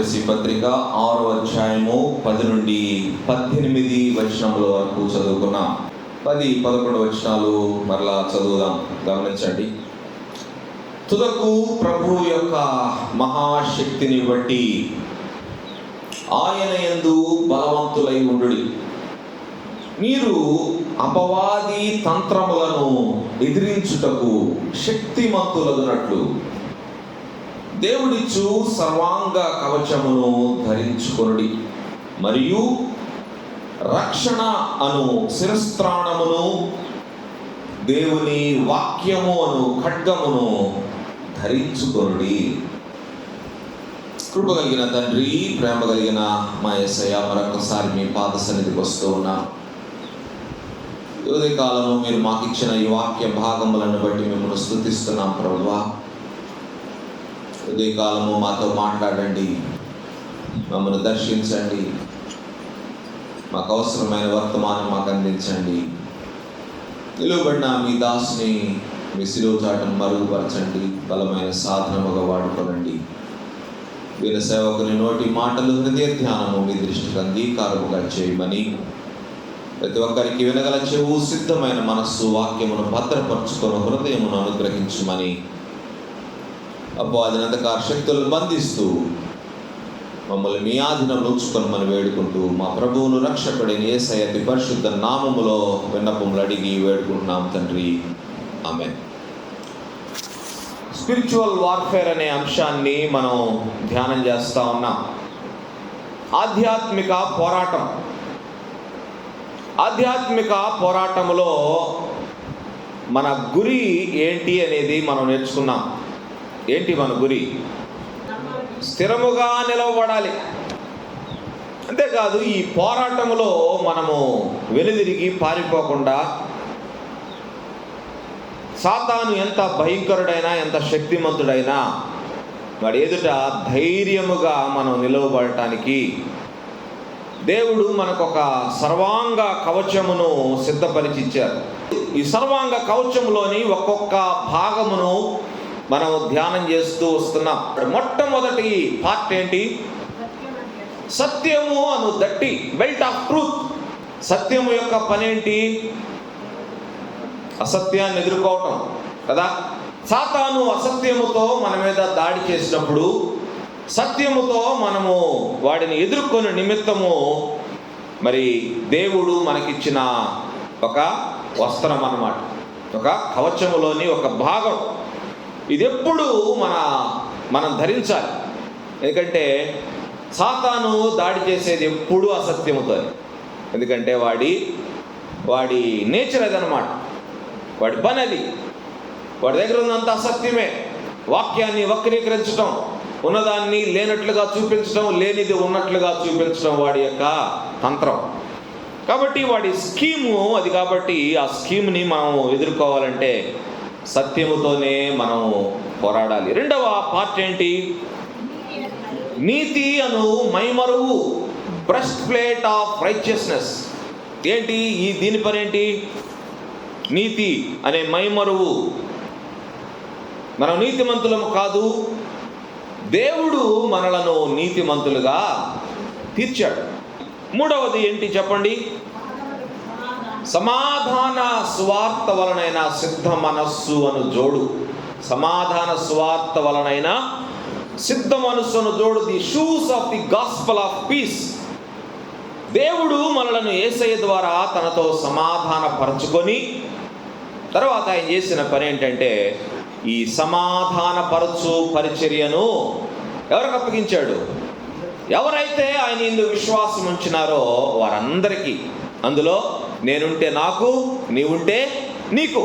ఎఫెసీ పత్రిక 6వ అధ్యాయము 10 నుండి 18 వచనముల వరకు చదువుకున్నాం. 10, 11 వచనాలు మరలా చదువుదాం. గమనించండి. తుదకు ప్రభు యొక్క మహాశక్తిని బట్టి ఆయన యందు బలవంతులై ఉండుడి. మీరు అపవాది తంత్రములను ఎదిరించుటకు శక్తిమంతులగునట్లు దేవుడిచ్చు సర్వాంగ కవచమును ధరించుకొనుడి. మరియు రక్షణ అను శిరస్త్రాణమును, దేవుని వాక్యము అను ఖడ్గమును ధరించుకొనుడి. కృప కలిగిన తండ్రి, ప్రేమ కలిగిన మా యేసయ్య, మరొకసారి మీ పాద సన్నిధికి వస్తూ ఉన్నాం. ఉదయ కాలము మీరు మాకు ఇచ్చిన ఈ వాక్య భాగములను బట్టి మిమ్మల్ని స్తుతిస్తున్నాం ప్రభువా. ఉదయ కాలము మాతో మాట్లాడండి, మమ్మల్ని దర్శించండి, మాకు అవసరమైన వర్తమానం మాకు అందించండి. నిలువబడిన మీ దాసుని మీ శిలువ చాటును మరుగుపరచండి, బలమైన సాధనముగా వాడుకోనండి. వీళ్ళ సేవకుని నోటి మాటలు, హృదయ ధ్యానము మీ దృష్టికి అంగీకారముగా చేయమని, ప్రతి ఒక్కరికి వినగల చెవు, సిద్ధమైన మనస్సు, వాక్యమును భద్రపరచుకొని హృదయమును అనుగ్రహించమని, అపవాది అంధకార శక్తులను బంధిస్తూ మమ్మల్ని మీ ఆధీనంలో ఉంచుకొని మనం వేడుకుంటూ మా ప్రభువును రక్షకుడైన యేసయ్య అతి పరిశుద్ధ నామములో విన్నపములు అడిగి వేడుకుంటున్నాం తండ్రి, ఆమేన్. స్పిరిచువల్ వార్ఫేర్ అనే అంశాన్ని మనం ధ్యానం చేస్తూ ఉన్నాం. ఆధ్యాత్మిక పోరాటం. ఆధ్యాత్మిక పోరాటంలో మన గురి ఏంటి అనేది మనం నేర్చుకున్నాం. ఏంటి మన గురి? స్థిరముగా నిలవబడాలి. అంతేకాదు, ఈ పోరాటంలో మనము వెనుదిరిగి పారిపోకుండా, సాతాను ఎంత భయంకరుడైనా, ఎంత శక్తిమంతుడైనా వాడి ఎదుట ధైర్యముగా మనం నిలవబడటానికి దేవుడు మనకొక సర్వాంగ కవచమును సిద్ధపరిచి ఇచ్చారు. ఈ సర్వాంగ కవచములోని ఒక్కొక్క భాగమును మనం ధ్యానం చేస్తూ వస్తున్నాం. మొట్టమొదటి పార్ట్ ఏంటి? సత్యము అను దట్టి, బెల్ట్ ఆఫ్ ట్రూత్. సత్యము యొక్క పనేంటి? అసత్యాన్ని ఎదుర్కోవటం కదా. సాతాను అసత్యముతో మన మీద దాడి చేసినప్పుడు సత్యముతో మనము వాడిని ఎదుర్కొనే నిమిత్తము మరి దేవుడు మనకిచ్చిన ఒక వస్త్రం అన్నమాట, ఒక కవచములోని ఒక భాగం. ఇది ఎప్పుడు మనం ధరించాలి. ఎందుకంటే సాతాను దాడి చేసేది ఎప్పుడూ అసత్యముతో. ఎందుకంటే వాడి నేచర్ అదనమాట, వాడి పని అది. వాడి దగ్గర ఉన్నంత అసత్యమే. వాక్యాన్ని వక్రీకరించడం, ఉన్నదాన్ని లేనట్లుగా చూపించడం, లేనిది ఉన్నట్లుగా చూపించడం వాడి యొక్క తంత్రం. కాబట్టి వాడి స్కీము అది. కాబట్టి ఆ స్కీమ్ని మనం ఎదుర్కోవాలంటే సత్యముతోనే మనం పోరాడాలి. రెండవ పార్ట్ ఏంటి? నీతి అను మైమరువు, బ్రెస్ట్ ప్లేట్ ఆఫ్ రైచియస్నెస్. ఏంటి దీని పని ఏంటి? నీతి అనే మైమరువు. మనం నీతిమంతులము కాదు, దేవుడు మనలను నీతిమంతులుగా తీర్చాడు. మూడవది ఏంటి చెప్పండి? సమాధాన సువార్త వలనైన సిద్ధ మనస్సు అను జోడు. సమాధాన సువార్త వలనైన సిద్ధ మనస్సు అను జోడు, the shoes of the gospel of piece. దేవుడు మనలను యేసయ్య ద్వారా తనతో సమాధాన పరచుకొని తర్వాత ఆయన చేసిన పని ఏంటంటే, ఈ సమాధాన పరచు పరిచర్యను ఎవరికి అప్పగించాడు? ఎవరైతే ఆయన ఇందు విశ్వాసం ఉంచినారో వారందరికీ. అందులో నేనుంటే నాకు, నీవుంటే నీకు.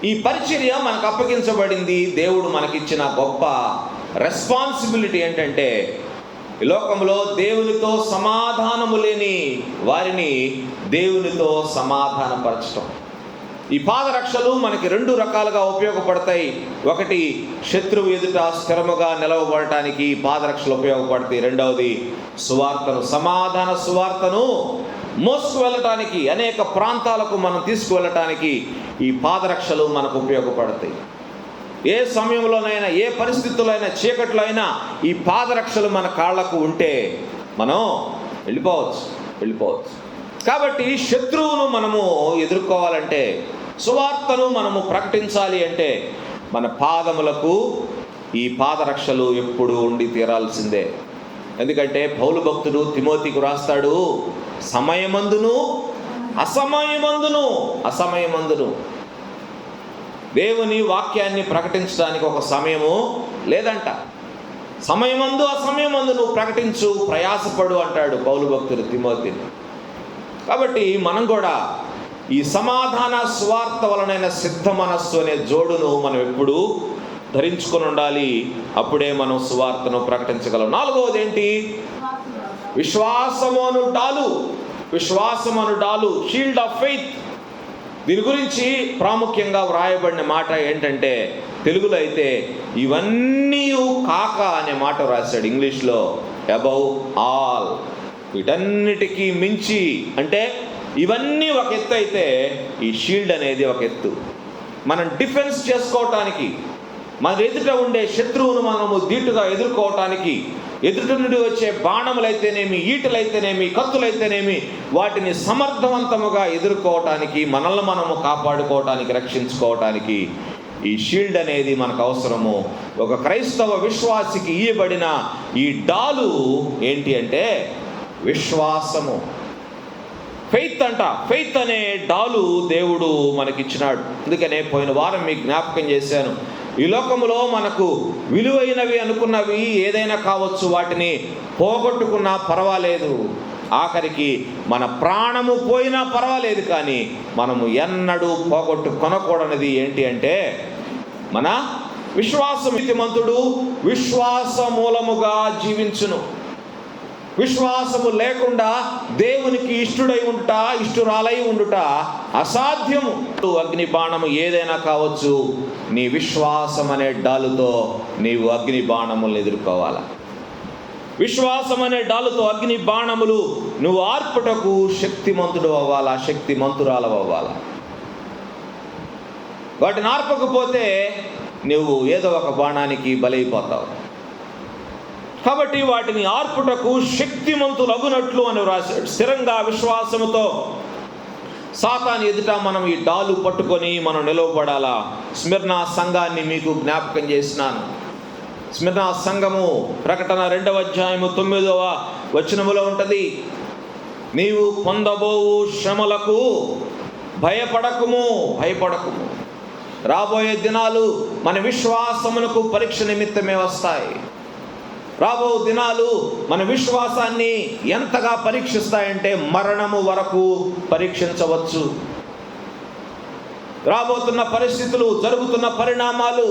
ఈ పరిచర్య మనకు అప్పగించబడింది. దేవుడు మనకిచ్చిన గొప్ప రెస్పాన్సిబిలిటీ ఏంటంటే, ఈ లోకంలో దేవునితో సమాధానము లేని వారిని దేవునితో సమాధానపరచటం. ఈ పాదరక్షలు మనకి రెండు రకాలుగా ఉపయోగపడతాయి. ఒకటి, శత్రువు ఎదుట స్థిరముగా నిలవబడటానికి పాదరక్షలు ఉపయోగపడతాయి. రెండవది, సువార్తను, సమాధాన సువార్తను మోసుకు వెళ్ళటానికి, అనేక ప్రాంతాలకు మనం తీసుకువెళ్ళటానికి ఈ పాదరక్షలు మనకు ఉపయోగపడతాయి. ఏ సమయంలోనైనా, ఏ పరిస్థితుల్లో అయినా, చీకట్లో అయినా ఈ పాదరక్షలు మన కాళ్లకు ఉంటే మనం వెళ్ళిపోవచ్చు. కాబట్టి శత్రువును మనము ఎదుర్కోవాలంటే, సువార్తను మనము ప్రకటించాలి అంటే మన పాదములకు ఈ పాదరక్షలు ఎప్పుడు ఉండి తీరాల్సిందే. ఎందుకంటే పౌలు భక్తుడు తిమోతికి రాస్తాడు, సమయమందును అసమయమందును దేవుని వాక్యాన్ని ప్రకటించడానికి ఒక సమయము లేదంట. సమయమందు అసమయమందు నువ్వు ప్రకటించు, ప్రయాసపడు అంటాడు పౌలు భక్తుడు తిమోతిని. కాబట్టి మనం కూడా ఈ సమాధాన స్వార్థ వలనైన సిద్ధ మనస్సు అనే జోడును మనం ఎప్పుడు ధరించుకొని ఉండాలి. అప్పుడే మనం సువార్తను ప్రకటించగలం. 4వది ఏంటి? విశ్వాసము అను డాలు, షీల్డ్ ఆఫ్ ఫెయిత్. దీని గురించి ప్రాముఖ్యంగా వ్రాయబడిన మాట ఏంటంటే, తెలుగులో అయితే ఇవన్నీ కాక అనే మాట రాశాడు. ఇంగ్లీష్లో అబౌవ్ ఆల్, వీటన్నిటికీ మించి. అంటే ఇవన్నీ ఒక ఎత్తు అయితే ఈ షీల్డ్ అనేది ఒక ఎత్తు. మనం డిఫెన్స్ చేసుకోవటానికి, మన ఎదుట ఉండే శత్రువును మనము ధీటుగా ఎదుర్కోవటానికి, ఎదుట నుండి వచ్చే బాణములైతేనేమి, ఈటలైతేనేమి, కత్తులైతేనేమి, వాటిని సమర్థవంతముగా ఎదుర్కోవటానికి, మనల్ని మనము కాపాడుకోవటానికి, రక్షించుకోవటానికి ఈ షీల్డ్ అనేది మనకు అవసరము. ఒక క్రైస్తవ విశ్వాసికి ఇయ్యబడిన ఈ డాలు ఏంటి అంటే విశ్వాసము. ఫెయిత్ అనే డాలు దేవుడు మనకిచ్చినాడు. అందుకనే పోయిన వారం మీకు జ్ఞాపకం చేశాను, ఈ లోకములో మనకు విలువైనవి అనుకున్నవి ఏదైనా కావచ్చు, వాటిని పోగొట్టుకున్నా పర్వాలేదు, ఆఖరికి మన ప్రాణము పోయినా పర్వాలేదు, కానీ మనము ఎన్నడూ కొనకూడనిది ఏంటి అంటే మన విశ్వాసం. నీతిమంతుడు విశ్వాస మూలముగా జీవించును. విశ్వాసము లేకుండా దేవునికి ఇష్టురాలై ఉండుట అసాధ్యము. అగ్ని బాణము ఏదైనా కావచ్చు, నీ విశ్వాసం అనే డాలుతో నీవు అగ్ని బాణములను ఎదుర్కోవాలా. విశ్వాసం అనే డాలుతో అగ్ని బాణములు నువ్వు ఆర్పుటకు శక్తిమంతుడు అవ్వాలా, శక్తిమంతురాలు అవ్వాలా. వాటిని ఆర్పకపోతే నువ్వు ఏదో ఒక బాణానికి బలైపోతావు. కాబట్టి వాటిని ఆర్పుటకు శక్తిమంతులు అగునట్లు అని రాశాడు. స్థిరంగా విశ్వాసముతో సాతాను ఎదుట మనం ఈ డాలు పట్టుకొని మనం నిలవబడాలా. స్మిర్నా సంఘాన్ని మీకు జ్ఞాపకం చేసినాను. స్మిర్నా సంఘము ప్రకటన 2వ అధ్యాయము 9వ వచనములో ఉంటుంది, నీవు పొందబోవు శ్రమలకు భయపడకుము. రాబోయే దినాలు మన విశ్వాసమునకు పరీక్ష నిమిత్తమే వస్తాయి. రాబో దినాలు మన విశ్వాసాన్ని ఎంతగా పరీక్షిస్తాయంటే మరణము వరకు పరీక్షించవచ్చు. రాబోతున్న పరిస్థితులు, జరుగుతున్న పరిణామాలు,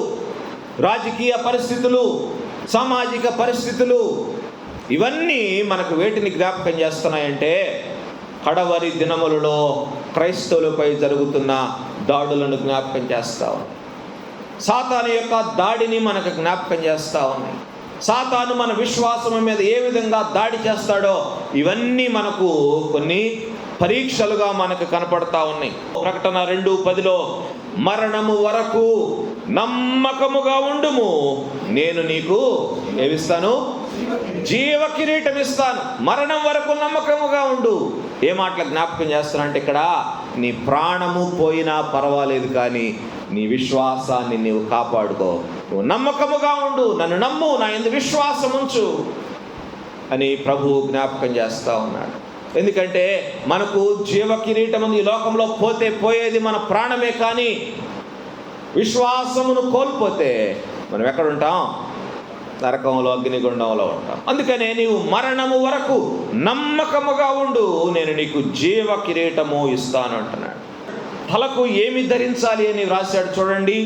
రాజకీయ పరిస్థితులు, సామాజిక పరిస్థితులు, ఇవన్నీ మనకు వేటిని జ్ఞాపకం చేస్తున్నాయంటే కడవరి దినములలో క్రైస్తవులపై జరుగుతున్న దాడులను జ్ఞాపకం చేస్తా ఉన్నాయి. సాతాను యొక్క దాడిని మనకు జ్ఞాపకం చేస్తా ఉన్నాయి. సాతాను మన విశ్వాసం మీద ఏ విధంగా దాడి చేస్తాడో ఇవన్నీ మనకు కొన్ని పరీక్షలుగా మనకు కనపడతా ఉన్నాయి. ప్రకటన 2:10లో మరణము వరకు నమ్మకముగా ఉండుము, నేను నీకు ఏమిస్తాను? జీవ కిరీటం ఇస్తాను. మరణం వరకు నమ్మకముగా ఉండు. ఏ మాటలు జ్ఞాపకం చేస్తానంటే ఇక్కడ నీ ప్రాణము పోయినా పర్వాలేదు, కానీ నీ విశ్వాసాన్ని నీవు కాపాడుకో. నువ్వు నమ్మకముగా ఉండు, నన్ను నమ్ము, నా యందు విశ్వాసం ఉంచు అని ప్రభువు జ్ఞాపకం చేస్తూ ఉన్నాడు. ఎందుకంటే మనకు జీవ కిరీటం ఈ లోకంలో పోయేది మన ప్రాణమే, కానీ విశ్వాసమును కోల్పోతే మనం ఎక్కడుంటాం? నరకంలో, అగ్నిగుండంలో ఉంటాం. అందుకనే నీవు మరణము వరకు నమ్మకముగా ఉండు, నేను నీకు జీవ కిరీటము ఇస్తాను అంటున్నాడు. తలకు ఏమి ధరించాలి అని రాశాడు చూడండి.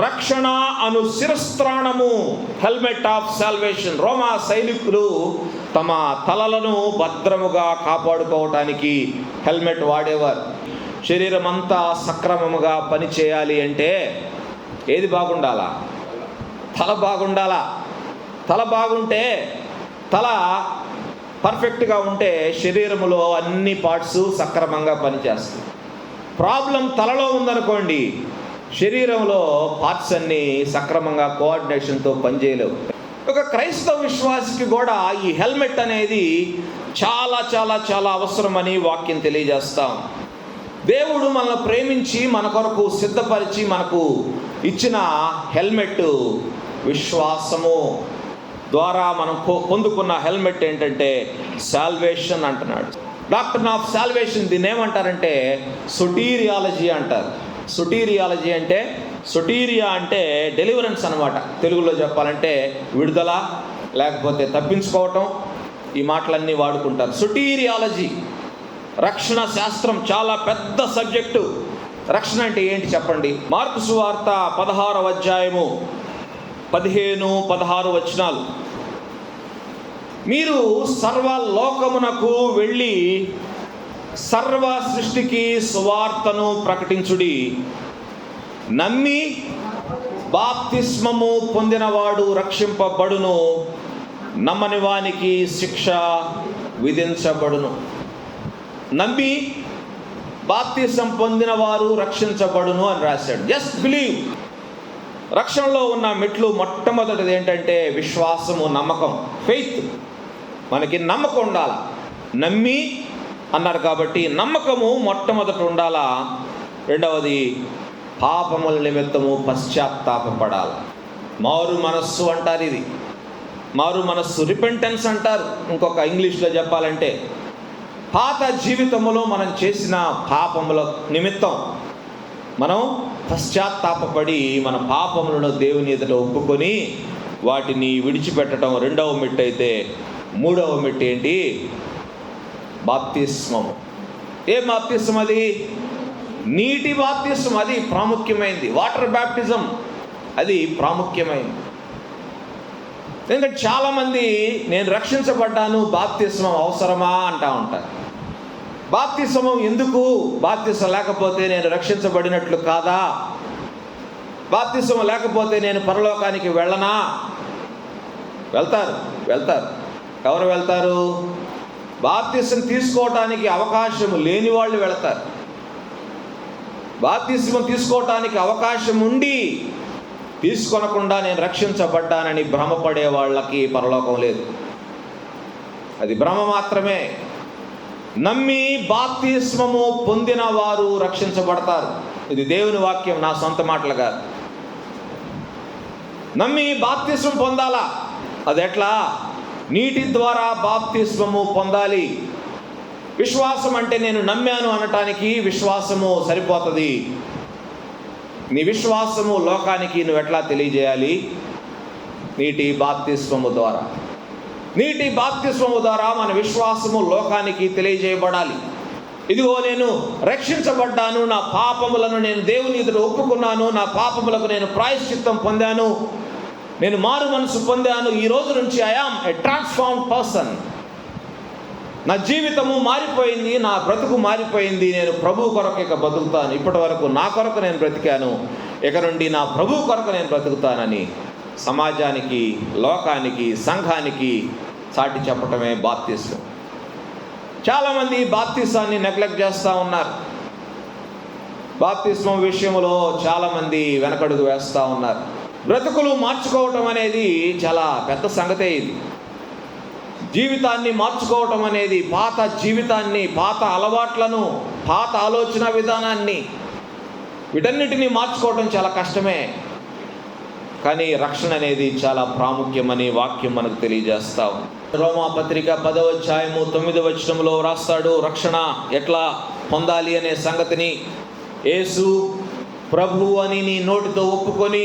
రక్షణ అను శిరస్త్రాణము, హెల్మెట్ ఆఫ్ సాల్వేషన్. రోమా సైనికులు తమ తలలను భద్రముగా కాపాడుకోవటానికి హెల్మెట్ వాడేవారు. శరీరం అంతా సక్రమముగా పనిచేయాలి అంటే ఏది బాగుండాలా? తల బాగుండాలా. తల బాగుంటే, తల పర్ఫెక్ట్గా ఉంటే శరీరములో అన్ని పార్ట్స్ సక్రమంగా పనిచేస్తాయి. ప్రాబ్లం తలలో ఉందనుకోండి, శరీరంలో పార్ట్స్ అన్నీ సక్రమంగా కోఆర్డినేషన్తో పనిచేయలేవు. ఒక క్రైస్తవ విశ్వాసికి కూడా ఈ హెల్మెట్ అనేది చాలా చాలా చాలా అవసరమని వాక్యం తెలియజేస్తాం. దేవుడు మనల్ని ప్రేమించి మన కొరకు సిద్ధపరిచి మనకు ఇచ్చిన హెల్మెట్ విశ్వాసము ద్వారా మనం పొందుకున్న హెల్మెట్ ఏంటంటే సాల్వేషన్ అంటున్నాడు. డాక్టర్ ఆఫ్ సాల్వేషన్ దీన్ని ఏమంటారంటే సొటీరియాలజీ అంటారు. సొటీరియాలజీ అంటే సొటీరియా అంటే డెలివరెన్స్ అనమాట. తెలుగులో చెప్పాలంటే విడుదల, లేకపోతే తప్పించుకోవటం, ఈ మాటలన్నీ వాడుకుంటారు. సొటీరియాలజీ రక్షణ శాస్త్రం చాలా పెద్ద సబ్జెక్టు. రక్షణ అంటే ఏంటి చెప్పండి? మార్కు సువార్త 16వ అధ్యాయము 15-16 వచనాలు. మీరు సర్వలోకమునకు వెళ్ళి సర్వ సృష్టికి సువార్తను ప్రకటించుడి. నమ్మి బాప్తిస్మము పొందినవాడు రక్షింపబడును, నమ్మని వానికి శిక్ష విధించబడును. నమ్మి బాప్తిసం పొందిన వారు రక్షించబడును అని రాశాడు. Just believe. రక్షణలో ఉన్న మెట్లు మొట్టమొదటిది ఏంటంటే విశ్వాసము, నమ్మకం, ఫెయిత్. మనకి నమ్మకం ఉండాలా. నమ్మి అన్నారు కాబట్టి నమ్మకము మొట్టమొదట ఉండాలా. రెండవది పాపముల నిమిత్తము పశ్చాత్తాపపడాలి. మారు మనస్సు అంటారు. ఇది మారు మనస్సు, రిపెంటెన్స్ అంటారు. ఇంకొక ఇంగ్లీష్లో చెప్పాలంటే పాత జీవితంలో మనం చేసిన పాపముల నిమిత్తం మనం పశ్చాత్తాపపడి మన పాపములను దేవుని ఎదుట ఒప్పుకొని వాటిని విడిచిపెట్టడం రెండవ మెట్టు అయితే, మూడవ మెట్టు ఏంటి? బాప్తిస్మము. ఏ బాప్తిస్మం అది? నీటి బాప్తిస్మం. అది ప్రాముఖ్యమైనది. వాటర్ బ్యాప్టిజం అది ప్రాముఖ్యమైనది. ఎందుకంటే చాలామంది నేను రక్షించబడ్డాను, బాప్తిస్మం అవసరమా అంటూ ఉంటారు. బాప్తిస్మం ఎందుకు? బాప్తిస్మం లేకపోతే నేను రక్షించబడినట్లు కాదా? బాప్తిస్మం లేకపోతే నేను పరలోకానికి వెళ్ళనా? వెళ్తారు. ఎవరు వెళ్తారు? బాప్తిస్మం తీసుకోవటానికి అవకాశం లేని వాళ్ళు వెళతారు. బాప్తిస్మం తీసుకోవటానికి అవకాశం ఉండి తీసుకొనకుండా నేను రక్షించబడ్డానని భ్రమపడే వాళ్ళకి పరలోకం లేదు. అది భ్రమ మాత్రమే. నమ్మి బాప్తిస్మము పొందిన వారు రక్షించబడతారు. ఇది దేవుని వాక్యం, నా సొంత మాటలుగా. నమ్మి బాప్తిస్మం పొందాలా. అది ఎట్లా? నీటి ద్వారా బాప్తిస్మము పొందాలి. విశ్వాసం అంటే నేను నమ్మాను అనటానికి విశ్వాసము సరిపోతుంది. నీ విశ్వాసము లోకానికి నువ్వు ఎట్లా తెలియజేయాలి? నీటి బాప్తిస్మము ద్వారా. నీటి బాప్తిస్మము ద్వారా మన విశ్వాసము లోకానికి తెలియజేయబడాలి. ఇదిగో నేను రక్షించబడ్డాను, నా పాపములను నేను దేవుని ఎదుట ఒప్పుకున్నాను, నా పాపములకు నేను ప్రాయశ్చిత్తం పొందాను, నేను మారు మనసు పొందాను, ఈ రోజు నుంచి I am a transformed person. నా జీవితము మారిపోయింది, నా బ్రతుకు మారిపోయింది, నేను ప్రభు కొరకు ఇక బతుకుతాను. ఇప్పటి వరకు నా కొరకు నేను బ్రతికాను, ఇక నుండి నా ప్రభు కొరకు నేను బ్రతుకుతానని సమాజానికి, లోకానికి, సంఘానికి చాటి చెప్పటమే బాప్తిస్మం. చాలామంది బాప్తిసాన్ని నెగ్లెక్ట్ చేస్తూ ఉన్నారు. బాప్తిస్మం విషయంలో చాలామంది వెనకడుగు వేస్తూ ఉన్నారు. బ్రతుకులు మార్చుకోవటం అనేది చాలా పెద్ద సంగతే. ఇది జీవితాన్ని మార్చుకోవటం అనేది, పాత జీవితాన్ని, పాత అలవాట్లను, పాత ఆలోచన విధానాన్ని, వీటన్నిటినీ మార్చుకోవటం చాలా కష్టమే. కానీ రక్షణ అనేది చాలా ప్రాముఖ్యమని వాక్యం మనకు తెలియజేస్తాం. రోమాపత్రిక 10వ అధ్యాయము 9వ వచనంలో రాస్తాడు రక్షణ ఎట్లా పొందాలి అనే సంగతిని. యేసు ప్రభువు అని నీ నోటితో ఒప్పుకొని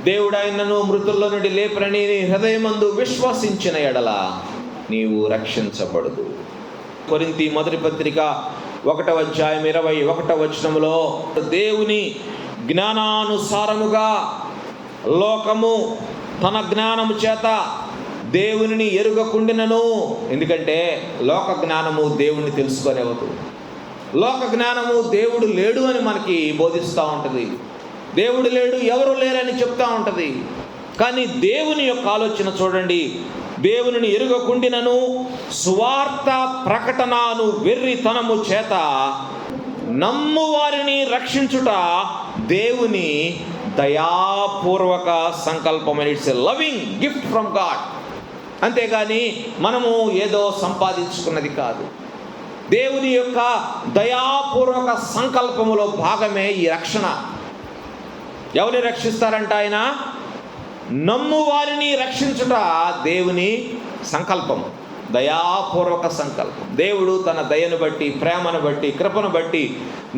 దేవుడైనను మృతుల్లో నుండి లేపనని నీ హృదయమందు విశ్వసించిన ఎడల నీవు రక్షించబడదు. కొరింథీ మొదటి పత్రిక 1వ అధ్యాయం 21వ వచనంలో దేవుని జ్ఞానానుసారముగా లోకము తన జ్ఞానము చేత దేవునిని ఎరుగకుండినను. ఎందుకంటే లోక జ్ఞానము దేవుణ్ణి తెలుసుకునేవద్దు. లోక జ్ఞానము దేవుడు లేడు అని మనకి బోధిస్తూ ఉంటుంది. దేవుడు లేడు, ఎవరు లేరని చెప్తూ ఉంటుంది. కానీ దేవుని యొక్క ఆలోచన చూడండి. దేవునిని ఎరుగకుండినను సువార్త ప్రకటనను వెర్రితనము చేత నమ్ము వారిని రక్షించుట దేవుని దయాపూర్వక సంకల్పం. It's a loving gift from God. అంతేగాని మనము ఏదో సంపాదించుకున్నది కాదు. దేవుని యొక్క దయాపూర్వక సంకల్పములో భాగమే ఈ రక్షణ. ఎవరిని రక్షిస్తారంట ఆయన? నమ్ము వారిని రక్షించుట దేవుని సంకల్పము, దయాపూర్వక సంకల్పం. దేవుడు తన దయను బట్టి, ప్రేమను బట్టి, కృపను బట్టి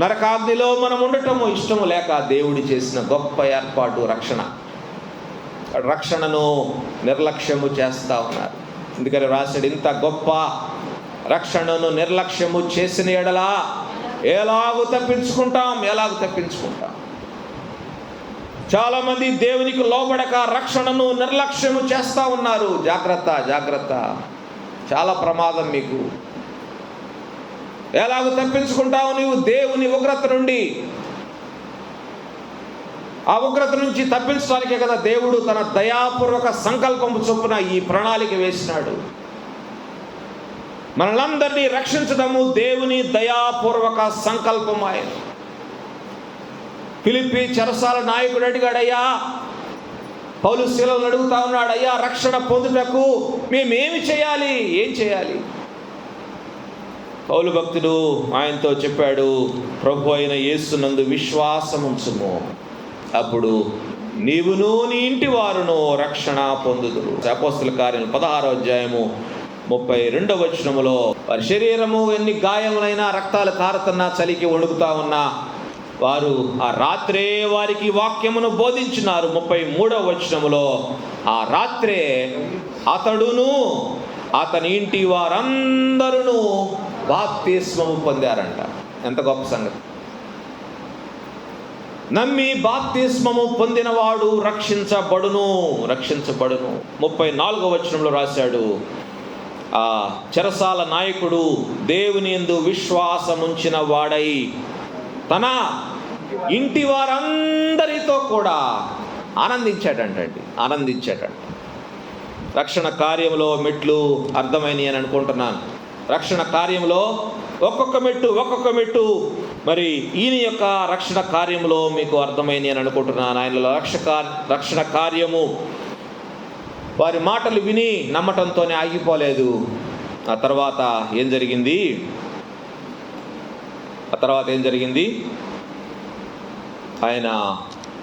నరకాగ్నిలో మనం ఉండటము ఇష్టము లేక దేవుడు చేసిన గొప్ప ఏర్పాటు రక్షణ. రక్షణను నిర్లక్ష్యము చేస్తూ ఉన్నారు. ఎందుకని రాశాడు, ఇంత గొప్ప రక్షణను నిర్లక్ష్యము చేసిన ఎడల ఎలాగూ తప్పించుకుంటాం. చాలామంది దేవునికి లోబడక రక్షణను నిర్లక్ష్యము చేస్తూ ఉన్నారు. జాగ్రత్త, చాలా ప్రమాదం మీకు. ఎలాగూ తప్పించుకుంటావు నీవు దేవుని ఉగ్రత నుండి? ఆ ఉగ్రత నుంచి తప్పించడానికే కదా దేవుడు తన దయాపూర్వక సంకల్పము చొప్పున ఈ ప్రణాళిక వేసినాడు. మనలందరినీ రక్షించడము దేవుని దయాపూర్వక సంకల్పం. ఆయన ఫిలిప్పీ చెరసాల నాయకుడు అడిగాడు, అయ్యా, పౌలు శీలను అడుగుతా ఉన్నాడు, అయ్యా, రక్షణ పొందుటకు మేమేమి చేయాలి, ఏం చేయాలి? పౌలు భక్తుడు ఆయనతో చెప్పాడు, ప్రభు అయిన యేసునందు విశ్వాసముంచుము, అప్పుడు నీవును నీ ఇంటి వారును రక్షణ పొందుదురు. అపోస్తల కార్యం 16వ అధ్యాయము 32వ వచనములో, వారి శరీరము ఎన్ని గాయములైనా, రక్తాలు కారుతున్నా, చలికి వణుకుతా ఉన్నా, వారు ఆ రాత్రే వారికి వాక్యమును బోధించినారు. 33వ వచనములో, ఆ రాత్రే అతడును అతని ఇంటి వారందరూ బాప్తిస్మము పొందారంట. ఎంత గొప్ప సంగతి! నమ్మి బాప్తిస్మము పొందినవాడు రక్షించబడును. 34వ వచనంలో రాశాడు, ఆ చెరసాల నాయకుడు దేవుని యందు విశ్వాసముంచిన వాడై తన ఇంటి వారందరితో కూడా ఆనందించాడంట. రక్షణ కార్యంలో మెట్లు అర్థమైనవి అని అనుకుంటున్నాను. రక్షణ కార్యంలో ఒక్కొక్క మెట్టు మరి ఈయన యొక్క రక్షణ కార్యంలో మీకు అర్థమైనవి అని అనుకుంటున్నాను. ఆయనలో రక్షణ కార్యము వారి మాటలు విని నమ్మటంతోనే ఆగిపోలేదు. ఆ తర్వాత ఏం జరిగింది? ఆయన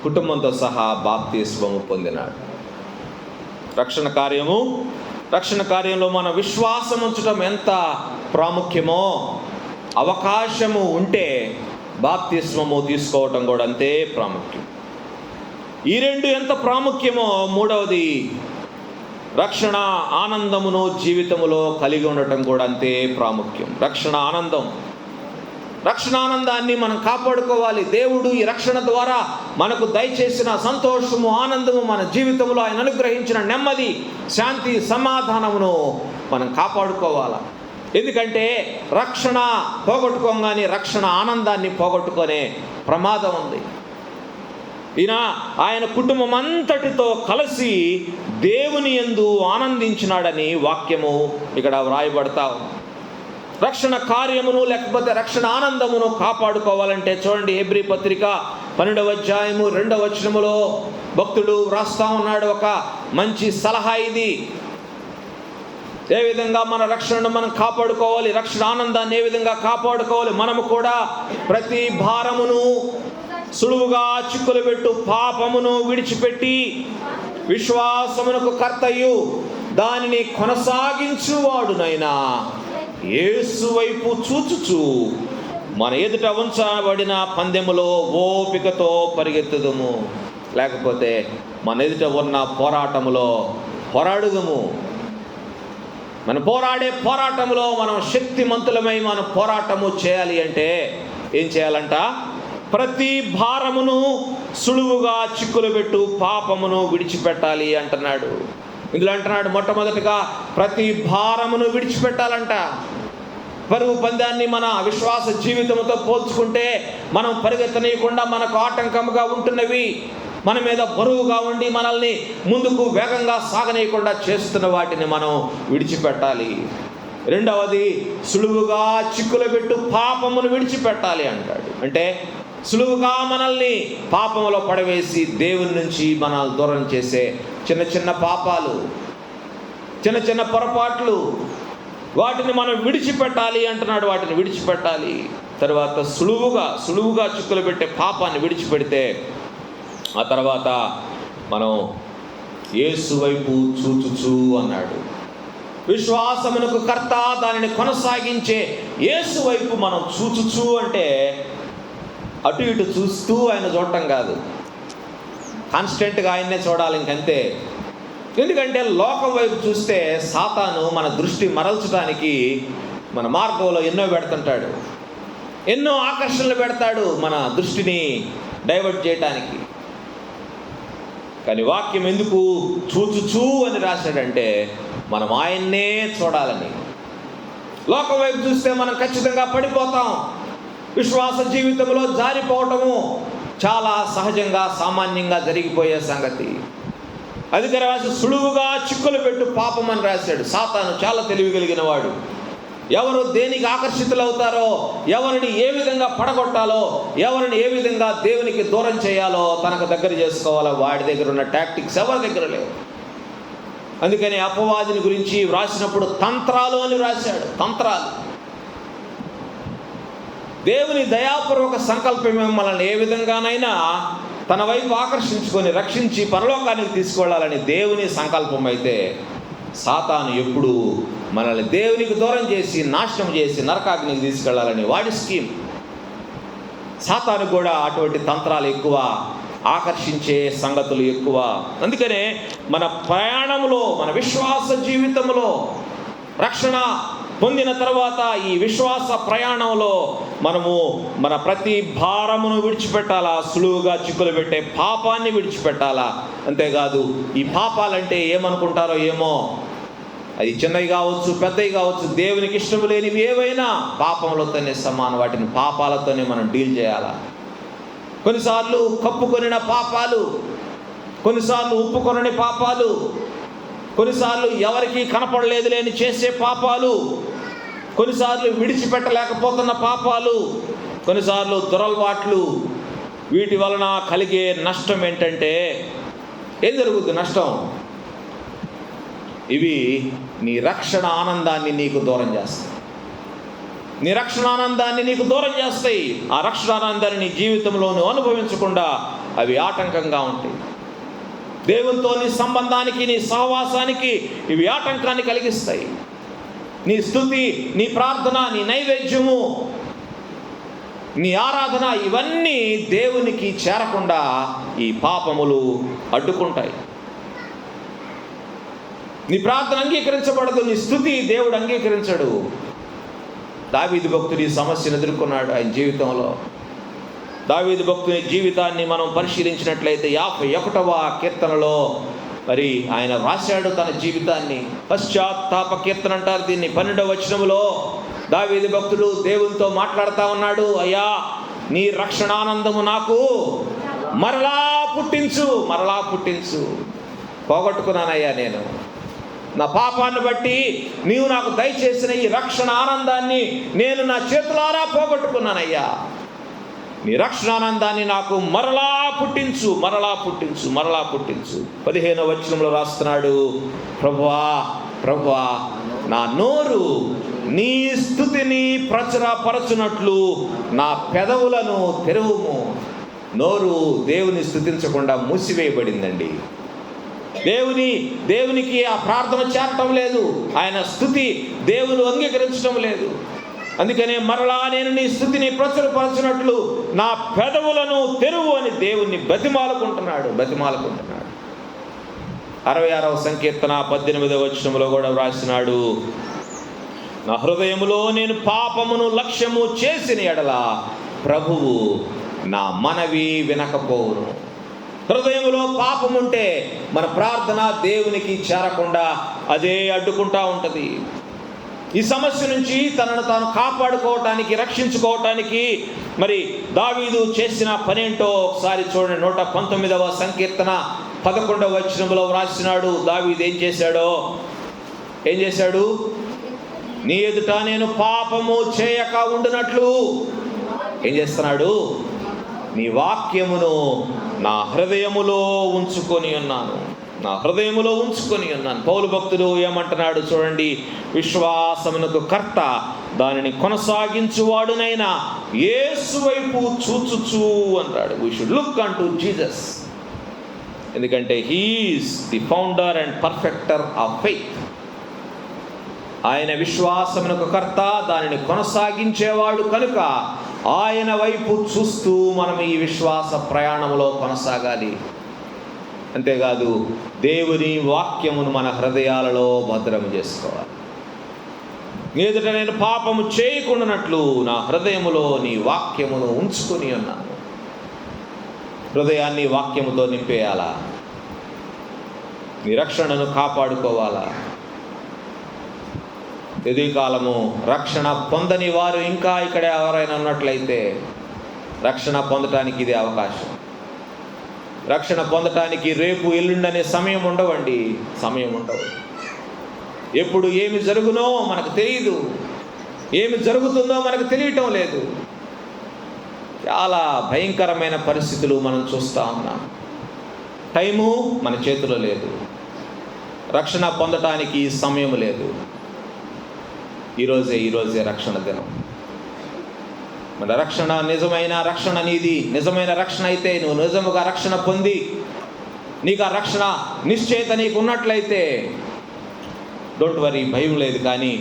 కుటుంబంతో సహా బాప్తిస్మము పొందినాడు. రక్షణ కార్యంలో మన విశ్వాసం ఉంచడం ఎంత ప్రాముఖ్యమో, అవకాశము ఉంటే బాప్తిస్మము తీసుకోవటం కూడా అంతే ప్రాముఖ్యం. ఈ రెండు ఎంత ప్రాముఖ్యమో, మూడవది రక్షణ ఆనందమును జీవితములో కలిగి ఉండటం కూడా అంతే ప్రాముఖ్యం. రక్షణ ఆనందాన్ని మనం కాపాడుకోవాలి. దేవుడు ఈ రక్షణ ద్వారా మనకు దయచేసిన సంతోషము, ఆనందము, మన జీవితంలో ఆయన అనుగ్రహించిన నెమ్మది, శాంతి, సమాధానమును మనం కాపాడుకోవాలి. ఎందుకంటే రక్షణ పోగొట్టుకోగానే రక్షణ ఆనందాన్ని పోగొట్టుకునే ప్రమాదం ఉంది. ఆయన కుటుంబం అంతటితో కలిసి దేవుని యందు ఆనందించినాడని వాక్యము ఇక్కడ వ్రాయబడతా. రక్షణ కార్యమును లేకపోతే రక్షణ ఆనందమును కాపాడుకోవాలంటే చూడండి, హెబ్రీ పత్రిక 12వ అధ్యాయము 2వ వచనములో భక్తుడు వ్రాస్తా ఉన్నాడు ఒక మంచి సలహా. ఇది ఏ విధంగా మన రక్షణను మనం కాపాడుకోవాలి, రక్షణ ఆనందాన్ని ఏ విధంగా కాపాడుకోవాలి. మనము కూడా ప్రతి భారమును సులువుగా చిక్కులు పెట్టు పాపమును విడిచిపెట్టి విశ్వాసమునకు కర్తయు దానిని కొనసాగించువాడునైనా యేసు వైపు చూచుచు మన ఎదుట ఉంచబడిన పందెములో ఓపికతో పరిగెత్తుదుము. లేకపోతే మన ఎదుట ఉన్న పోరాటములో పోరాడుదుము. మన పోరాటములో మనం శక్తిమంతులమై మనం పోరాటము చేయాలి అంటే ఏం చేయాలంట? ప్రతి భారమును సులువుగా చిక్కులు పెట్టు పాపమును విడిచిపెట్టాలి అంటున్నాడు. ఇందులో అంటున్నాడు, మొట్టమొదటిగా ప్రతి భారమును విడిచిపెట్టాలంట. పరుగు పందాన్ని మన విశ్వాస జీవితంతో పోల్చుకుంటే మనం పరిగెత్తనీయకుండా మనకు ఆటంకముగా ఉంటున్నవి, మన మీద బరువుగా ఉండి మనల్ని ముందుకు వేగంగా సాగనీయకుండా చేస్తున్న వాటిని మనం విడిచిపెట్టాలి. రెండవది, సులువుగా చిక్కులు పెట్టు పాపమును విడిచిపెట్టాలి అంటాడు. అంటే సులువుగా మనల్ని పాపంలో పడవేసి దేవుని నుంచి మనల్ని దూరం చేసే చిన్న చిన్న పాపాలు, చిన్న చిన్న పొరపాట్లు, వాటిని మనం విడిచిపెట్టాలి అంటున్నాడు. వాటిని విడిచిపెట్టాలి. తర్వాత సులువుగా చిక్కులు పెట్టే పాపాన్ని విడిచిపెడితే ఆ తర్వాత మనం యేసు వైపు చూచుచూ అన్నాడు. విశ్వాసమునకు కర్త, దానిని కొనసాగించే యేసు వైపు మనం చూచుచూ అంటే అటు ఇటు చూస్తూ ఆయన చూడటం కాదు, కాన్స్టెంట్గా ఆయన్నే చూడాలి ఇంకంతే. ఎందుకంటే లోకం వైపు చూస్తే సాతాను మన దృష్టి మరల్చడానికి మన మార్గంలో ఎన్నో పెడుతుంటాడు, ఎన్నో ఆకర్షణలు పెడతాడు మన దృష్టిని డైవర్ట్ చేయటానికి. కానీ వాక్యం ఎందుకు చూచుచూ అని రాశాడంటే మనం ఆయన్నే చూడాలని. లోకం వైపు చూస్తే మనం ఖచ్చితంగా పడిపోతాం. విశ్వాస జీవితంలో జారిపోవటము చాలా సహజంగా సామాన్యంగా జరిగిపోయే సంగతి. అధిక రాసి సులువుగా చిక్కులు పెట్టు పాపం అని రాశాడు. సాతాను చాలా తెలివి కలిగిన వాడు. ఎవరు దేనికి ఆకర్షితులవుతారో, ఎవరిని ఏ విధంగా పడగొట్టాలో, ఎవరిని ఏ విధంగా దేవునికి దూరం చేయాలో తనకు దగ్గర చేసుకోవాలో వాడి దగ్గర ఉన్న టాక్టిక్స్ ఎవరి దగ్గర లేవు. అందుకని అపవాదిని గురించి వ్రాసినప్పుడు తంత్రాలు అని రాశాడు. తంత్రాలు. దేవుని దయాపూర్వక సంకల్పం మనల్ని ఏ విధంగానైనా తన వైపు ఆకర్షించుకొని రక్షించి పరలోకానికి తీసుకెళ్లాలని దేవుని సంకల్పం అయితే, సాతాను ఎప్పుడు మనల్ని దేవునికి దూరం చేసి నాశనం చేసి నరకాగ్నికి తీసుకెళ్లాలని వాడి స్కీమ్. సాతాను కూడా అటువంటి తంత్రాలు ఎక్కువ, ఆకర్షించే సంగతులు ఎక్కువ. అందుకనే మన ప్రయాణంలో, మన విశ్వాస జీవితంలో, రక్షణ పొందిన తర్వాత ఈ విశ్వాస ప్రయాణంలో మనము మన ప్రతి భారమును విడిచిపెట్టాలా, సులువుగా చిక్కులు పెట్టే పాపాన్ని విడిచిపెట్టాలా. అంతేకాదు ఈ పాపాలంటే ఏమనుకుంటారో ఏమో, అది చిన్నవి కావచ్చు, పెద్దవి కావచ్చు, దేవునికి ఇష్టం లేనివి ఏవైనా పాపములతోనే సమానం. వాటిని పాపాలతోనే మనం డీల్ చేయాలా. కొన్నిసార్లు కప్పుకొనిన పాపాలు, కొన్నిసార్లు ఉప్పుకొనని పాపాలు, కొన్నిసార్లు ఎవరికి కనపడలేదు లేని చేసే పాపాలు, కొన్నిసార్లు విడిచిపెట్టలేకపోతున్న పాపాలు, కొన్నిసార్లు దురలవాట్లు. వీటి వలన కలిగే నష్టం ఏంటంటే, ఏం జరుగుతుంది నష్టం? ఇవి నీ రక్షణ ఆనందాన్ని నీకు దూరం చేస్తాయి. నీ రక్షణ ఆనందాన్ని నీకు దూరం చేస్తాయి. ఆ రక్షణ ఆనందాన్ని నీ జీవితంలో నువ్వు అనుభవించకుండా అవి ఆటంకంగా ఉంటాయి. దేవునితో నీ సంబంధానికి, నీ సహవాసానికి ఇవి ఆటంకాన్ని కలిగిస్తాయి. నీ స్తుతి, నీ ప్రార్థన, నీ నైవేద్యము, నీ ఆరాధన ఇవన్నీ దేవునికి చేరకుండా ఈ పాపములు అడ్డుకుంటాయి. నీ ప్రార్థన అంగీకరించబడదు, నీ స్తుతి దేవుడు అంగీకరించడు. దావీదు భక్తుడు ఈ సమస్యను ఎదుర్కొన్నాడు ఆయన జీవితంలో. దావీదు భక్తుని జీవితాన్ని మనం పరిశీలించినట్లయితే 51వ కీర్తనలో మరి ఆయన రాశాడు తన జీవితాన్ని. పశ్చాత్తాప కీర్తన అంటారు దీన్ని. 12వ వచనంలో దావీదు భక్తుడు దేవునితో మాట్లాడుతూ ఉన్నాడు. అయ్యా, నీ రక్షణానందము నాకు మరలా పుట్టించు, మరలా పుట్టించు. పోగొట్టుకున్నానయ్యా నేను, నా పాపాన్ని బట్టి నీవు నాకు దయచేసిన ఈ రక్షణ ఆనందాన్ని నేను నా చేతులారా పోగొట్టుకున్నానయ్యా. నీ రక్షణానందాన్ని నాకు మరలా పుట్టించు, మరలా పుట్టించు, మరలా పుట్టించు. 15వ వచనంలో రాస్తున్నాడు, ప్రభువా ప్రభువా, నా నోరు నీ స్తుతిని ప్రచురపరచునట్లు నా పెదవులను తెరువుము. నోరు దేవుని స్తుతించకుండా మూసివేయబడిందండి. దేవునికి ఆ ప్రార్థన చేరటం లేదు, ఆయన స్తుతి దేవుని అంగీకరించడం లేదు. అందుకనే మరలా నేను నీ స్తుతిని ప్రచురపరచినట్లు నా పెదవులను తెరువు అని దేవుణ్ణి బతిమాలుకుంటున్నాడు. 66వ సంకీర్తన 18వ వచనంలో కూడా వ్రాసినాడు, నా హృదయములో నేను పాపమును లక్ష్యము చేసిన ఎడల ప్రభువు నా మనవి వినకపోవును. హృదయంలో పాపం ఉంటే మన ప్రార్థన దేవునికి చేరకుండా అదే అడ్డుకుంటా ఉంటుంది. ఈ సమస్య నుంచి తనను తాను కాపాడుకోవటానికి, రక్షించుకోవటానికి మరి దావీదు చేసిన పనేంటో ఒకసారి చూడండి. 119వ సంకీర్తన 11వ వచనంలో వ్రాసినాడు. దావీదు ఏం చేశాడు? నీ ఎదుట నేను పాపము చేయక ఉండునట్లు ఏం చేస్తున్నాడు? నీ వాక్యమును నా హృదయములో ఉంచుకొని ఉన్నాను, నా హృదయములో ఉంచుకొని ఉన్నాను. పౌలు భక్తుడు ఏమంటున్నాడు చూడండి, విశ్వాసమునకు కర్త దానిని కొనసాగించువాడునైనా యేసు వైపు చూచుచూ అన్నాడు. వీ షుడ్ లుక్ అంటు జీసస్, ఎందుకంటే he is the founder and perfecter of faith. ఆయన విశ్వాసమునకు కర్త, దానిని కొనసాగించేవాడు కనుక ఆయన వైపు చూస్తూ మనం ఈ విశ్వాస ప్రయాణంలో కొనసాగాలి. అంతేకాదు దేవుని వాక్యమును మన హృదయాలలో భద్రం చేసుకోవాలి. ఎదుట నేను పాపము చేయకుండానట్లు నా హృదయములో నీ వాక్యమును ఉంచుకొని ఉన్నాను. హృదయాన్ని వాక్యముతో నింపేయాలా, నీ రక్షణను కాపాడుకోవాలా. ఇది కాలము రక్షణ పొందని వారు ఇంకా ఇక్కడ ఎవరైనా ఉన్నట్లయితే రక్షణ పొందటానికి ఇది అవకాశం. రక్షణ పొందటానికి రేపు ఎల్లుండనే సమయం ఉండవండి, సమయం ఉండవు. ఎప్పుడు ఏమి జరుగునో మనకు తెలియదు, ఏమి జరుగుతుందో మనకు తెలియటం లేదు. చాలా భయంకరమైన పరిస్థితులు మనం చూస్తూ ఉన్నాం. టైము మన చేతిలో లేదు, రక్షణ పొందటానికి సమయం లేదు. ఈరోజే రక్షణ దినం. మన రక్షణ నిజమైన రక్షణ నీది. నిజమైన రక్షణ అయితే నువ్వు నిజముగా రక్షణ పొంది నీకు ఆ రక్షణ నిశ్చయిత నీకు ఉన్నట్లయితే డోంట్ వరీ, భయం లేదు. కానీ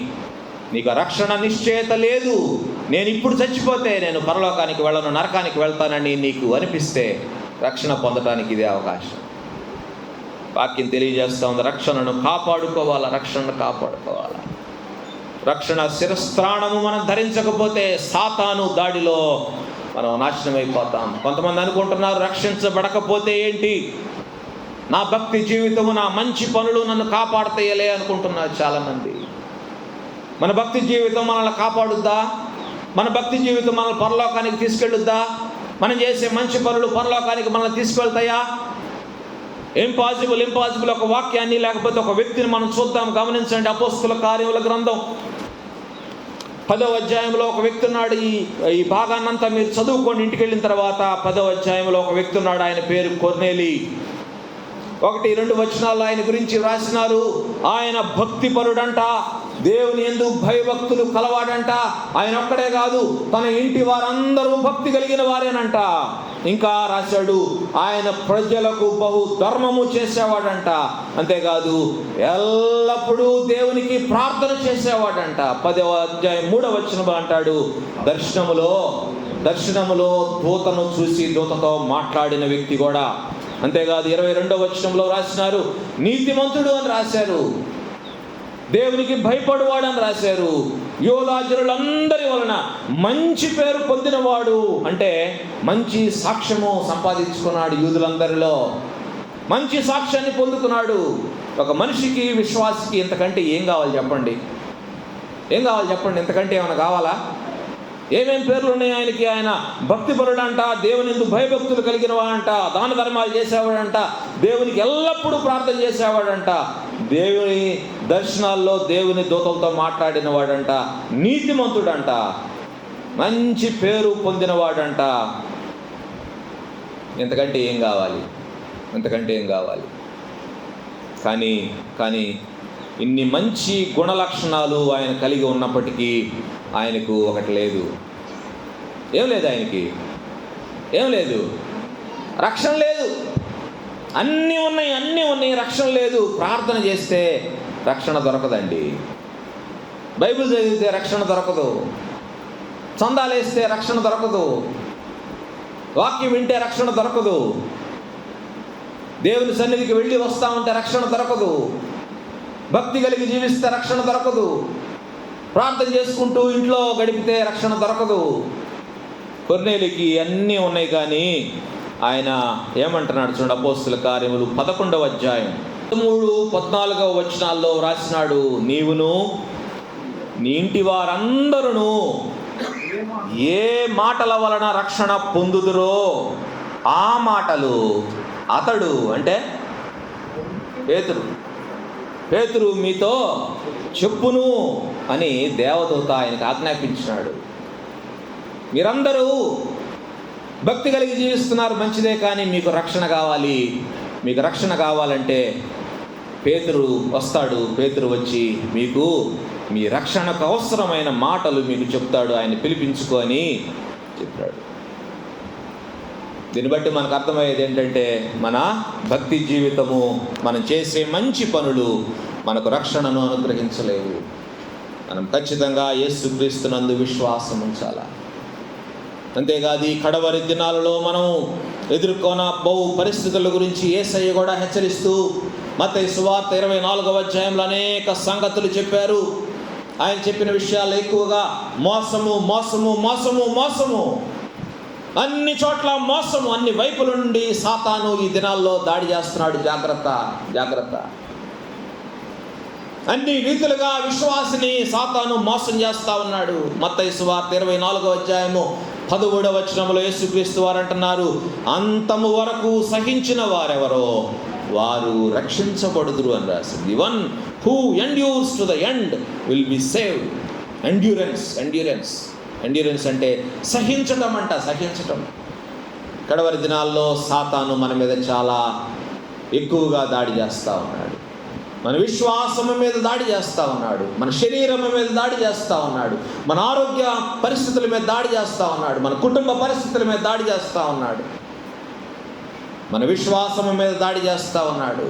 నీకు ఆ రక్షణ నిశ్చయిత లేదు, నేను ఇప్పుడు చచ్చిపోతే నేను పరలోకానికి వెళ్ళను, నరకానికి వెళ్తానని నీకు అనిపిస్తే రక్షణ పొందటానికి ఇదే అవకాశం. వాక్యం తెలియజేస్తూ ఉంది, రక్షణను కాపాడుకోవాలా, రక్షణను కాపాడుకోవాలా. రక్షణ శిరస్త్రాణము మనం ధరించకపోతే సాతాను దాడిలో మనం నాశనం అయిపోతాం. కొంతమంది అనుకుంటున్నారు, రక్షించబడకపోతే ఏంటి, నా భక్తి జీవితము, నా మంచి పనులు నన్ను కాపాడతాయలే అనుకుంటున్నారు చాలామంది. మన భక్తి జీవితం మనల్ని కాపాడుద్దా? మన భక్తి జీవితం మనల్ని పరలోకానికి తీసుకెళ్ళుద్దా? మనం చేసే మంచి పనులు పరలోకానికి మనల్ని తీసుకెళ్తాయా? ఇంపాసిబుల్. ఒక వాక్యాన్ని లేకపోతే ఒక వ్యక్తిని మనం చూద్దాం, గమనించండి. అపోస్తుల కార్యముల గ్రంథం 10వ అధ్యాయంలో ఒక వ్యక్తి ఉన్నాడు. ఈ భాగాన్నంతా మీరు చదువుకొని ఇంటికి వెళ్ళిన తర్వాత 10వ అధ్యాయంలో ఒక వ్యక్తి ఉన్నాడు. ఆయన పేరు కొర్నేలి. 1-2 వచనాల్లో ఆయన గురించి రాసినారు. ఆయన భక్తిపరుడంట, దేవుని యందు భయభక్తులు కలవాడంట. ఆయన ఒక్కడే కాదు, తన ఇంటి వారందరూ భక్తి కలిగిన వారేనంట. ఇంకా రాశాడు, ఆయన ప్రజలకు బహు ధర్మము చేసేవాడంట. అంతేకాదు ఎల్లప్పుడూ దేవునికి ప్రార్థన చేసేవాడంట. 10వ అధ్యాయం 3వ వచనం అంటాడు, దర్శనములో దూతను చూసి దూతతో మాట్లాడిన వ్యక్తి కూడా. అంతేకాదు 22వ వచనంలో రాసినారు, నీతిమంతుడు అని రాశారు, దేవునికి భయపడువాడు అని రాశారు. యోధాజనులందరి వలన మంచి పేరు పొందినవాడు, అంటే మంచి సాక్ష్యము సంపాదించుకున్నాడు. యూదులందరిలో మంచి సాక్ష్యాన్ని పొందుకున్నాడు. ఒక మనిషికి, విశ్వాసికి ఇంతకంటే ఏం కావాలి చెప్పండి? ఇంతకంటే ఏమైనా కావాలా? ఏమేం పేర్లు ఉన్నాయి ఆయనకి? ఆయన భక్తిపరుడంట, దేవుని యందు భయభక్తులు కలిగిన వాడంట, దాన ధర్మాలు చేసేవాడంట, దేవునికి ఎల్లప్పుడూ ప్రార్థన చేసేవాడంట, దేవుని దర్శనాల్లో దేవుని దూతలతో మాట్లాడిన వాడంట, నీతిమంతుడంట, మంచి పేరు పొందినవాడంట. ఇంతకంటే ఏం కావాలి? కానీ ఇన్ని మంచి గుణలక్షణాలు ఆయన కలిగి ఉన్నప్పటికీ ఆయనకు ఒకటి లేదు. ఏం లేదు, రక్షణ లేదు. అన్నీ ఉన్నాయి, రక్షణ లేదు. ప్రార్థన చేస్తే రక్షణ దొరకదండి, బైబిల్ చదివితే రక్షణ దొరకదు, చందాలు వేస్తే రక్షణ దొరకదు, వాక్యం వింటే రక్షణ దొరకదు, దేవుని సన్నిధికి వెళ్ళి వస్తూ ఉంటే రక్షణ దొరకదు, భక్తి కలిగి జీవిస్తే రక్షణ దొరకదు, ప్రార్థన చేసుకుంటూ ఇంట్లో గడిపితే రక్షణ దొరకదు. కొర్నేలికి అన్నీ ఉన్నాయి, కానీ ఆయన ఏమంటున్నాడు చూడండి. అపోస్తుల కార్యములు 11వ అధ్యాయం 13-14 వచనాల్లో రాసినాడు, నీవును నీ ఇంటి వారందరూ ఏ మాటల వలన రక్షణ పొందుదురో ఆ మాటలు అతడు, అంటే పేతురు మీతో చెప్పును అని దేవదూత ఆయనకు ఆజ్ఞాపించినాడు. మీరందరూ భక్తి కలిగి జీవిస్తున్నారు, మంచిదే. కానీ మీకు రక్షణ కావాలి. మీకు రక్షణ కావాలంటే పేతురు వస్తాడు. పేతురు వచ్చి మీకు మీ రక్షణకు అవసరమైన మాటలు మీకు చెప్తాడు. ఆయన పిలిపించుకొని చెప్పాడు. దీన్ని బట్టి మనకు అర్థమయ్యేది ఏంటంటే, మన భక్తి జీవితము, మనం చేసే మంచి పనులు మనకు రక్షణను అనుగ్రహించలేవు. మనం ఖచ్చితంగా యేసుక్రీస్తునందు విశ్వాసం ఉంచాలా. అంతేకాదు ఈ కడవరి దినాలలో మనం ఎదుర్కొన్న బహు పరిస్థితుల గురించి యేసయ్య కూడా హెచ్చరిస్తూ మత్తయి సువార్త 24వ అధ్యాయంలో అనేక సంగతులు చెప్పారు. ఆయన చెప్పిన విషయాలు ఎక్కువగా మోసము, మోసము, మోసము, మోసము, అన్ని చోట్ల మోసము, అన్ని వైపుల నుండి సాతాను ఈ దినాల్లో దాడి చేస్తున్నాడు. జాగ్రత్త, జాగ్రత్త. అన్ని రీతులుగా విశ్వాసిని సాతాను మోసం చేస్తా ఉన్నాడు. మత్తయి సువార్త 24వ అధ్యాయము 17వ వచనంలో యేసుక్రీస్తు వారు అంటున్నారు, అంతము వరకు సహించిన వారెవరో వారు రక్షించబడుదురు అని రాసింది. One who endures to the end will be saved. Endurance, endurance, endurance అంటే సహించటం అంట, సహించటం. కడవరి దినాల్లో సాతాను మన మీద చాలా ఎక్కువగా దాడి చేస్తూ ఉన్నాడు. మన విశ్వాసము మీద దాడి చేస్తూ ఉన్నాడు. మన శరీరం మీద దాడి చేస్తూ ఉన్నాడు. మన ఆరోగ్య పరిస్థితుల మీద దాడి చేస్తూ ఉన్నాడు. మన కుటుంబ పరిస్థితుల మీద దాడి చేస్తూ ఉన్నాడు. మన విశ్వాసము మీద దాడి చేస్తూ ఉన్నాడు.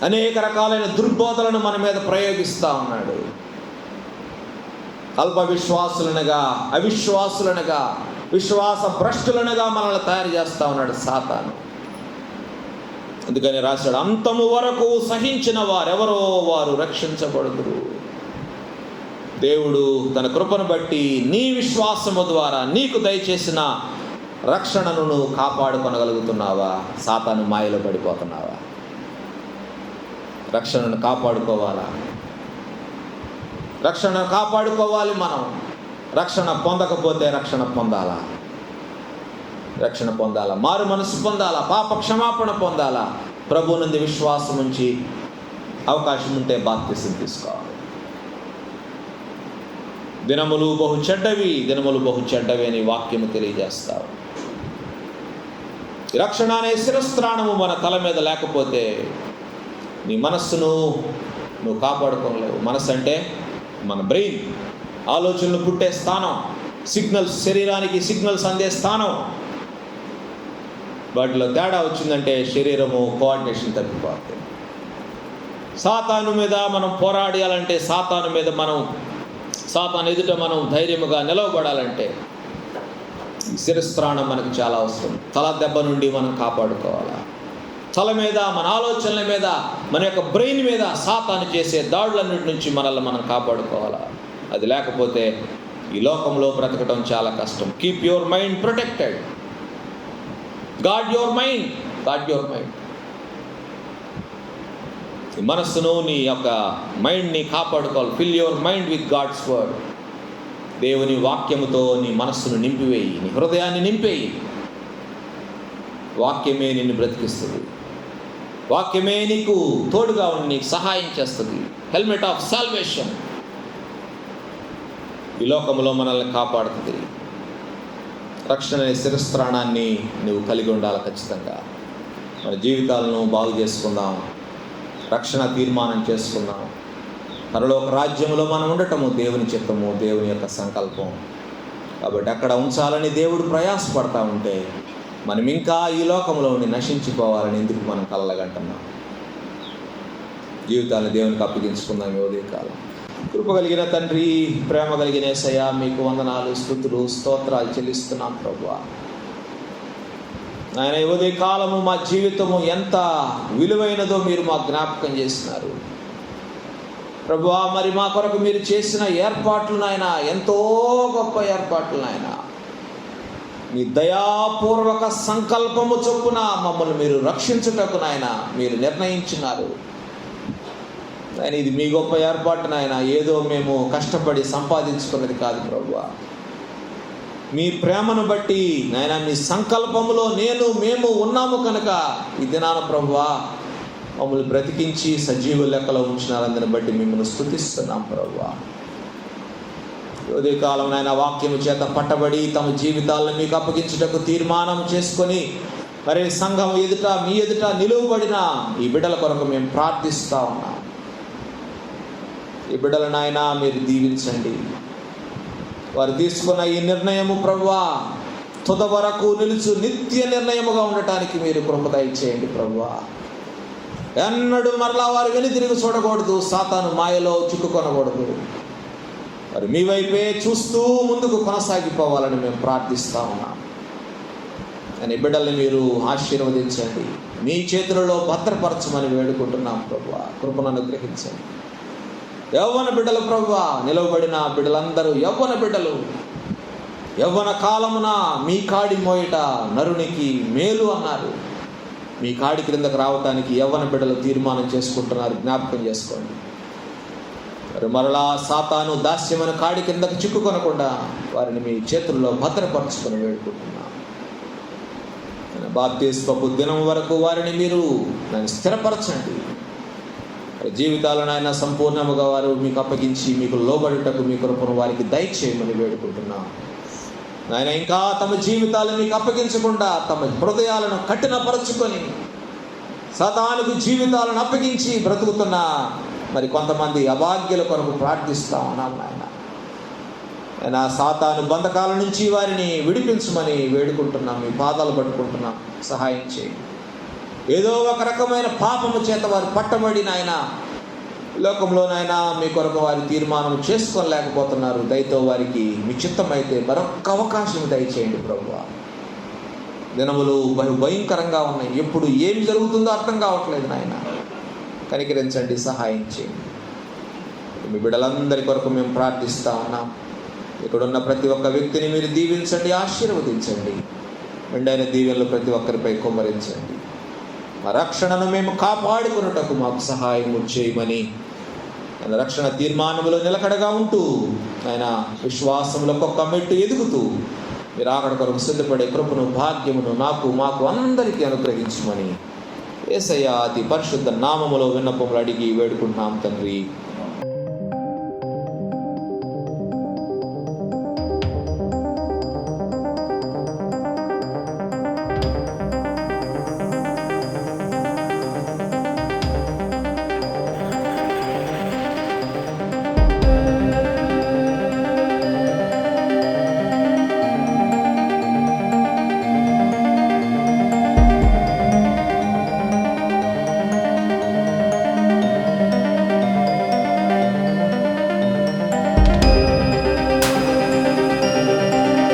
అనేక రకాలైన దుర్బోధలను మన మీద ప్రయోగిస్తూ ఉన్నాడు. అల్ప విశ్వాసులనగా, అవిశ్వాసులనగా, విశ్వాస భ్రష్టులనగా మనల్ని తయారు చేస్తూ ఉన్నాడు సాతాను. అందుకని రాశాడు, అంతము వరకు సహించిన వారెవరో వారు రక్షించబడుదురు. దేవుడు తన కృపను బట్టి నీ విశ్వాసము ద్వారా నీకు దయచేసిన రక్షణను నువ్వు కాపాడుకొనగలుగుతున్నావా? సాతాను మాయలో పడిపోతున్నావా? రక్షణను కాపాడుకోవాలా? రక్షణ కాపాడుకోవాలి. మనం రక్షణ పొందకపోతే రక్షణ పొందాలా? రక్షణ పొందాలా? మారు మనసు పొందాలా? పాప క్షమాపణ పొందాలా? ప్రభు నుండి విశ్వాసం ఉంచి అవకాశం ఉంటే బాప్తిసం తీసుకోవాలి. దినములు బహు చెడ్డవి, దినములు బహు చెడ్డవి అని వాక్యము తెలియజేస్తావు. రక్షణ అనే శిరస్త్రాణము మన తల మీద లేకపోతే నీ మనస్సును నువ్వు కాపాడుకోలేవు. మనస్సు అంటే మన బ్రెయిన్, ఆలోచనలు పుట్టే స్థానం, సిగ్నల్స్, శరీరానికి సిగ్నల్స్ అందే స్థానం. వాటిలో తేడా వచ్చిందంటే శరీరము కోఆర్డినేషన్ తప్పిపోతుంది. సాతాను మీద మనం పోరాడాలంటే, సాతాను మీద మనం, సాతాను ఎదుట మనం ధైర్యముగా నిలవబడాలంటే శిరస్త్రాణం మనకు చాలా అవసరం. తల దెబ్బ నుండి మనం కాపాడుకోవాలా. తల మీద, మన ఆలోచనల మీద, మన యొక్క బ్రెయిన్ మీద సాతాను చేసే దాడులన్నిటి నుంచి మనల్ని మనం కాపాడుకోవాలా. అది లేకపోతే ఈ లోకంలో బ్రతకడం చాలా కష్టం. Keep your mind protected. Guard your mind, guard your mind. ఈ మనస్సును, నీ యొక్క మైండ్ని కాపాడుకోవాలి. Fill your mind with God's word. దేవుని వాక్యముతో నీ మనస్సును నింపివేయి, నీ హృదయాన్ని నింపేయి. వాక్యమే నిన్ను బ్రతికిస్తుంది. వాక్యమే నీకు తోడుగా ఉండి నీకు సహాయం చేస్తుంది. Helmet of salvation. ఈ లోకంలో మనల్ని కాపాడుతుంది. రక్షణ అనే శిరస్త్రాణాన్ని నువ్వు కలిగి ఉండాలి. ఖచ్చితంగా మన జీవితాలను బాగు చేసుకుందాం. రక్షణ తీర్మానం చేసుకుందాం. పరలోక రాజ్యంలో మనం ఉండటము దేవుని చిత్తము, దేవుని యొక్క సంకల్పం. కాబట్టి అక్కడ ఉంచాలని దేవుడు ప్రయాసపడతా ఉంటే మనం ఇంకా ఈ లోకంలో ఉండి నశించిపోవాలని ఎందుకు మనం కలలుగంటున్నాం? జీవితాన్ని దేవునికి అప్పగించుకుందాం ఈ ఉదయకాలం. కృప కలిగిన తండ్రి, ప్రేమ కలిగిన యేసయ్య, మీకు వందనాలు, స్తుతులు, స్తోత్రాలు చెల్లిస్తున్నాం ప్రభువా. ఆయన ఈ ఉదయకాలము మా జీవితము ఎంత విలువైనదో మీరు మాకు జ్ఞాపకం చేసినారు ప్రభువా. మరి మా కొరకు మీరు చేసిన ఏర్పాట్లు నాయన ఎంతో గొప్ప ఏర్పాట్లు నాయన. మీ దయాపూర్వక సంకల్పము చొప్పున మమ్మల్ని మీరు రక్షించుటకు నాయన మీరు నిర్ణయించినారు ఆయన. ఇది మీ గొప్ప ఏర్పాటు నాయన. ఏదో మేము కష్టపడి సంపాదించుకున్నది కాదు ప్రభువా. మీ ప్రేమను బట్టి నాయన, మీ సంకల్పములో మేము ఉన్నాము కనుక ఈ దినాన ప్రభువా మమ్మల్ని బ్రతికించి సజీవ లెక్కలో ఉంచినారు. అందుని బట్టి మిమ్మల్ని స్తుతిస్తున్నాం ప్రభువా. ఉదయకాలం నాయన వాక్యము చేత పట్టబడి తమ జీవితాలను మీకు అప్పగించుటకు తీర్మానం చేసుకొని మరి సంఘం ఎదుట మీ ఎదుట నిలువబడిన ఈ బిడ్డల కొరకు మేము ప్రార్థిస్తా ఉన్నాం. ఈ బిడ్డల నాయన మీరు దీవించండి. వారు తీసుకున్న ఈ నిర్ణయము ప్రభువా తుద వరకు నిలుచు నిత్య నిర్ణయముగా ఉండటానికి మీరు కృప దయచేయండి ప్రభువా. ఎన్నడూ మరలా వారు వెనుతిరిగి చూడకూడదు, సాతాను మాయలో చిక్కుకొనకూడదు. మరి మీ వైపే చూస్తూ ముందుకు కొనసాగిపోవాలని మేము ప్రార్థిస్తా ఉన్నాం. అని బిడ్డల్ని మీరు ఆశీర్వదించండి, మీ చేతులలో భద్రపరచమని వేడుకుంటున్నాం ప్రభువా. కృపను అనుగ్రహించండి. యవ్వన బిడ్డలు ప్రభువా, నిలవబడిన బిడ్డలందరూ యవ్వన బిడ్డలు. యవ్వన కాలమున మీ కాడి మోయట నరునికి మేలు అన్నారు. మీ కాడి క్రిందకు రావటానికి యవ్వన బిడ్డలు తీర్మానం చేసుకుంటున్నారు. జ్ఞాపకం చేసుకోండి. మరి మరలా సాతాను దాస్యమైన కాడి కిందకు చిక్కుకొనకుండా వారిని మీ చేతుల్లో భద్రపరచుకొని వేడుకుంటున్నాను. బాప్తిస్మపు దినం వరకు వారిని మీరు స్థిరపరచండి. జీవితాలను ఆయన సంపూర్ణముగా వారు మీకు అప్పగించి మీకు లోబడుటకు మీ కృపను వారికి దయచేయమని వేడుకుంటున్నాం. ఆయన ఇంకా తమ జీవితాలను మీకు అప్పగించకుండా తమ హృదయాలను కఠినపరచుకొని సాతానుకు జీవితాలను అప్పగించి బ్రతుకుతున్న మరి కొంతమంది అభాగ్యుల కొరకు ప్రార్థిస్తా ఉన్నాం. ఆయన సాతాను బంధకాల నుంచి వారిని విడిపించమని వేడుకుంటున్నాం. మీ పాదాలు పట్టుకుంటున్నాం. సహాయం చేయండి. ఏదో ఒక రకమైన పాపము చేత వారు పట్టబడి నాయన లోకంలోనైనా మీ కొరకు వారి తీర్మానం చేసుకోలేకపోతున్నారు. దయతో వారికి మీ చిత్తమైతే మరొక్క అవకాశం దయచేయండి ప్రభువా. దినములు భయంకరంగా ఉన్నాయి. ఎప్పుడు ఏం జరుగుతుందో అర్థం కావట్లేదు నాయన. కనికరించండి, సహాయం చేయండి. మీ బిడ్డలందరి కొరకు మేము ప్రార్థిస్తా ఉన్నాం. ఇక్కడున్న ప్రతి ఒక్క వ్యక్తిని మీరు దీవించండి, ఆశీర్వదించండి. మెండైన దీవెనలు ప్రతి ఒక్కరిపై కుమ్మరించండి. మా రక్షణను మేము కాపాడుకున్నటకు మాకు సహాయం చేయమని ఆయన రక్షణ తీర్మానములో నిలకడగా ఉంటూ ఆయన విశ్వాసంలో ఒక్కొక్క మెట్టు ఎదుగుతూ మీరు అక్కడ కొరకు సిద్ధపడే కృపను భాగ్యమును మాకు అందరికీ అనుగ్రహించమని యేసయ్య అతి పరిశుద్ధ నామములో విన్నపములు అడిగి వేడుకుంటున్నాం తండ్రి.